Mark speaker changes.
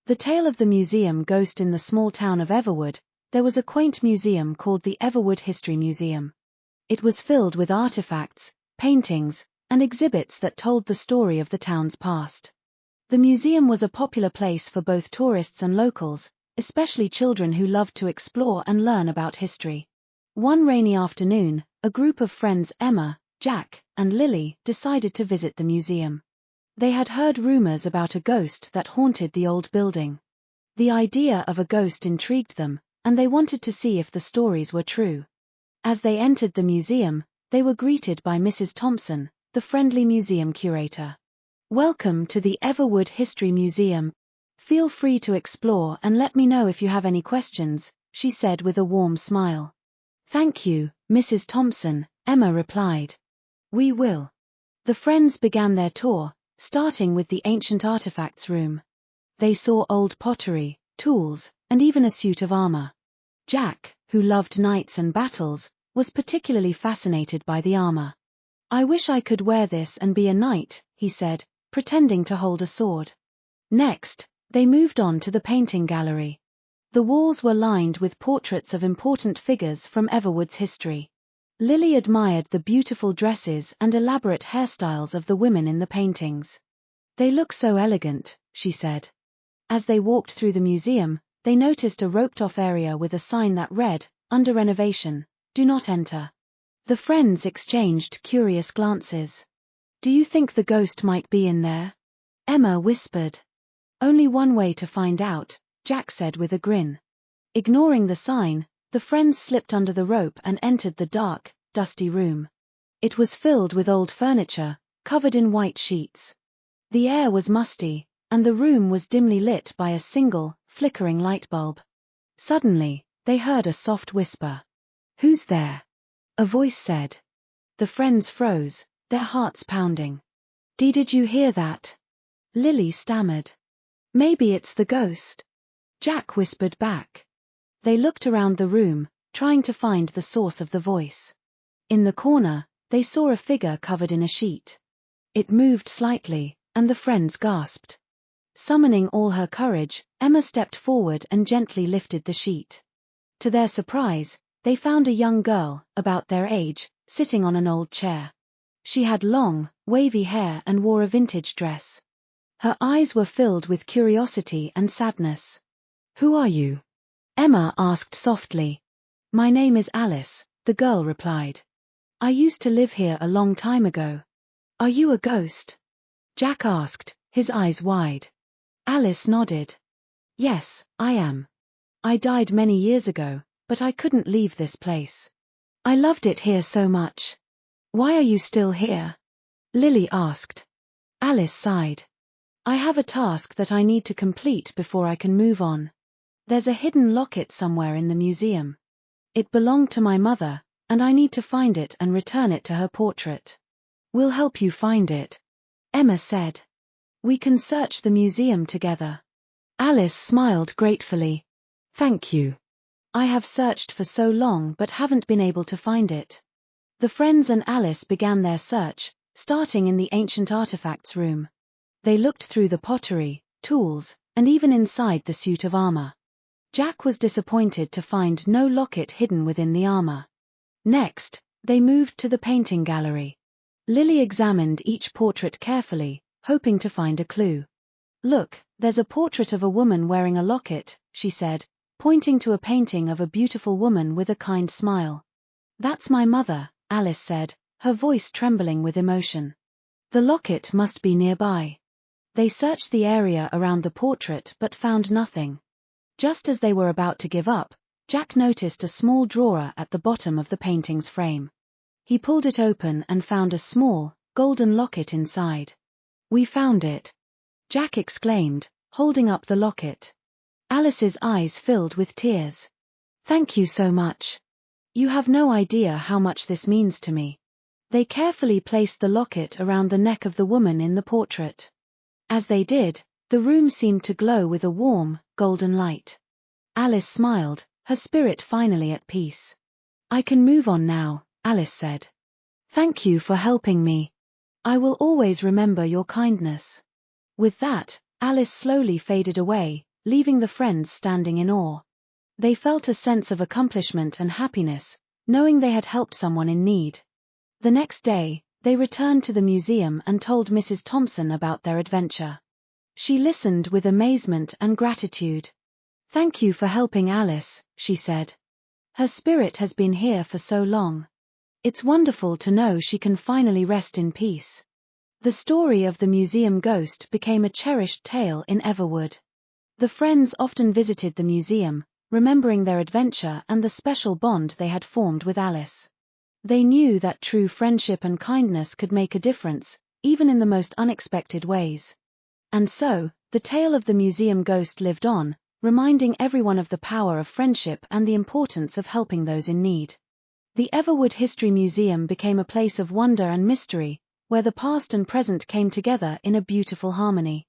Speaker 1: The tale of the museum ghost. In the small town of Everwood, there was a quaint museum called the Everwood History Museum. It was filled with artifacts, paintings, and exhibits that told the story of the town's past. The museum was a popular place for both tourists and locals, especially children who loved to explore and learn about history. One rainy afternoon, a group of friends, Emma, Jack, and Lily, decided to visit the museum. They had heard rumors about a ghost that haunted the old building. The idea of a ghost intrigued them, and they wanted to see if the stories were true. As they entered the museum, they were greeted by Mrs. Thompson, the friendly museum curator. "Welcome to the Everwood History Museum. Feel free to explore and let me know if you have any questions," she said with a warm smile. "Thank you, Mrs. Thompson," Emma replied. "We will." The friends began their tour, starting with the ancient artifacts room. They saw old pottery, tools, and even a suit of armor. Jack, who loved knights and battles, was particularly fascinated by the armor. "I wish I could wear this and be a knight," he said, pretending to hold a sword. Next, they moved on to the painting gallery. The walls were lined with portraits of important figures from Everwood's history. Lily admired the beautiful dresses and elaborate hairstyles of the women in the paintings. "They look so elegant," she said. As they walked through the museum, they noticed a roped-off area with a sign that read, "Under renovation, do not enter." The friends exchanged curious glances. "Do you think the ghost might be in there?" Emma whispered. "Only one way to find out," Jack said with a grin. Ignoring the sign, the friends slipped under the rope and entered the dark, dusty room. It was filled with old furniture, covered in white sheets. The air was musty, and the room was dimly lit by a single, flickering light bulb. Suddenly, they heard a soft whisper. "Who's there?" a voice said. The friends froze, their hearts pounding. Did you hear that?" Lily stammered. "Maybe it's the ghost," Jack whispered back. They looked around the room, trying to find the source of the voice. In the corner, they saw a figure covered in a sheet. It moved slightly, and the friends gasped. Summoning all her courage, Emma stepped forward and gently lifted the sheet. To their surprise, they found a young girl, about their age, sitting on an old chair. She had long, wavy hair and wore a vintage dress. Her eyes were filled with curiosity and sadness. "Who are you?" Emma asked softly. "My name is Alice," the girl replied. "I used to live here a long time ago." "Are you a ghost?" Jack asked, his eyes wide. Alice nodded. "Yes, I am. I died many years ago, but I couldn't leave this place. I loved it here so much." "Why are you still here?" Lily asked. Alice sighed. "I have a task that I need to complete before I can move on. There's a hidden locket somewhere in the museum. It belonged to my mother, and I need to find it and return it to her portrait." "We'll help you find it," Emma said. "We can search the museum together." Alice smiled gratefully. "Thank you. I have searched for so long but haven't been able to find it." The friends and Alice began their search, starting in the ancient artifacts room. They looked through the pottery, tools, and even inside the suit of armor. Jack was disappointed to find no locket hidden within the armor. Next, they moved to the painting gallery. Lily examined each portrait carefully, hoping to find a clue. "Look, there's a portrait of a woman wearing a locket," she said, pointing to a painting of a beautiful woman with a kind smile. "That's my mother," Alice said, her voice trembling with emotion. "The locket must be nearby." They searched the area around the portrait but found nothing. Just as they were about to give up, Jack noticed a small drawer at the bottom of the painting's frame. He pulled it open and found a small, golden locket inside. "We found it," Jack exclaimed, holding up the locket. Alice's eyes filled with tears. "Thank you so much. You have no idea how much this means to me." They carefully placed the locket around the neck of the woman in the portrait. As they did, the room seemed to glow with a warm, golden light. Alice smiled, her spirit finally at peace. "I can move on now," Alice said. "Thank you for helping me. I will always remember your kindness." With that, Alice slowly faded away, leaving the friends standing in awe. They felt a sense of accomplishment and happiness, knowing they had helped someone in need. The next day, they returned to the museum and told Mrs. Thompson about their adventure. She listened with amazement and gratitude. "Thank you for helping Alice," she said. "Her spirit has been here for so long. It's wonderful to know she can finally rest in peace." The story of the museum ghost became a cherished tale in Everwood. The friends often visited the museum, remembering their adventure and the special bond they had formed with Alice. They knew that true friendship and kindness could make a difference, even in the most unexpected ways. And so, the tale of the museum ghost lived on, reminding everyone of the power of friendship and the importance of helping those in need. The Everwood History Museum became a place of wonder and mystery, where the past and present came together in a beautiful harmony.